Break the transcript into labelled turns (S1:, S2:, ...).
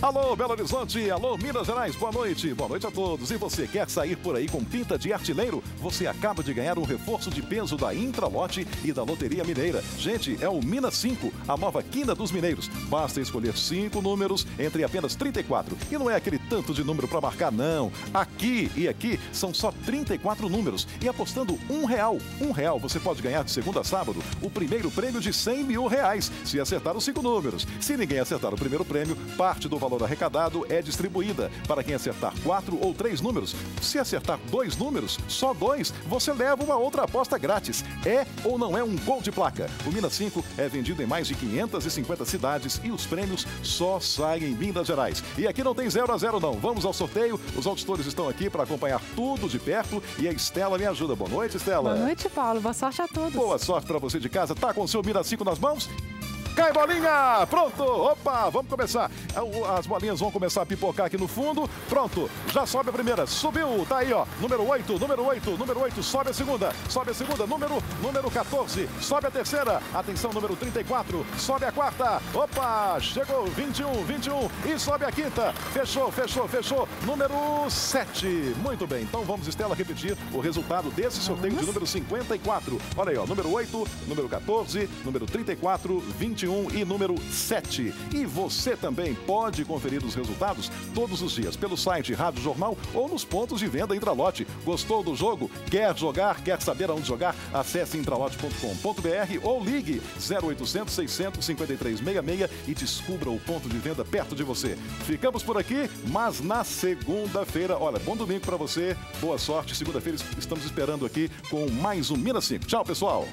S1: Alô, Belo Horizonte, alô, Minas Gerais, boa noite a todos. E você quer sair por aí com pinta de artilheiro? Você acaba de ganhar um reforço de peso da Intralote e da Loteria Mineira. Gente, é o Mina 5, a nova quina dos mineiros. Basta escolher 5 números entre apenas 34. E não é aquele tanto de número para marcar, não. Aqui e aqui são só 34 números. E apostando R$1, você pode ganhar de segunda a sábado o primeiro prêmio de R$100 mil, se acertar os 5 números. Se ninguém acertar o primeiro prêmio, parte do valor arrecadado é distribuída para quem acertar 4 ou 3 números. Se acertar 2 números, só 2, você leva uma outra aposta grátis. É ou não é um gol de placa? O Mina 5 é vendido em mais de 550 cidades e os prêmios só saem em Minas Gerais. E aqui não tem 0 a 0 não. Vamos ao sorteio. Os auditores estão aqui para acompanhar tudo de perto e a Estela me ajuda. Boa noite, Estela.
S2: Boa noite, Paulo. Boa sorte a todos.
S1: Boa sorte para você de casa. Tá com o seu Mina 5 nas mãos? Cai bolinha! Pronto! Opa, vamos começar. As bolinhas vão começar a pipocar aqui no fundo. Pronto, já sobe a primeira. Subiu, tá aí, ó. Número 8, sobe a segunda, número 14, sobe a terceira. Atenção, número 34, sobe a quarta. Opa, chegou, 21 e sobe a quinta. Fechou. Número 7. Muito bem, então vamos, Estela, repetir o resultado desse sorteio de número 54. Olha aí, ó, número 8, número 14, número 34, 21 e número 7. E você também pode conferir os resultados todos os dias pelo site Rádio Jornal ou nos pontos de venda Intralote. Gostou do jogo? Quer jogar? Quer saber aonde jogar? Acesse intralote.com.br ou ligue 0800 653 66 e descubra o ponto de venda perto de você. Ficamos por aqui, mas na segunda-feira, olha, bom domingo para você, boa sorte. Segunda-feira estamos esperando aqui com mais um Mina 5. Tchau, pessoal!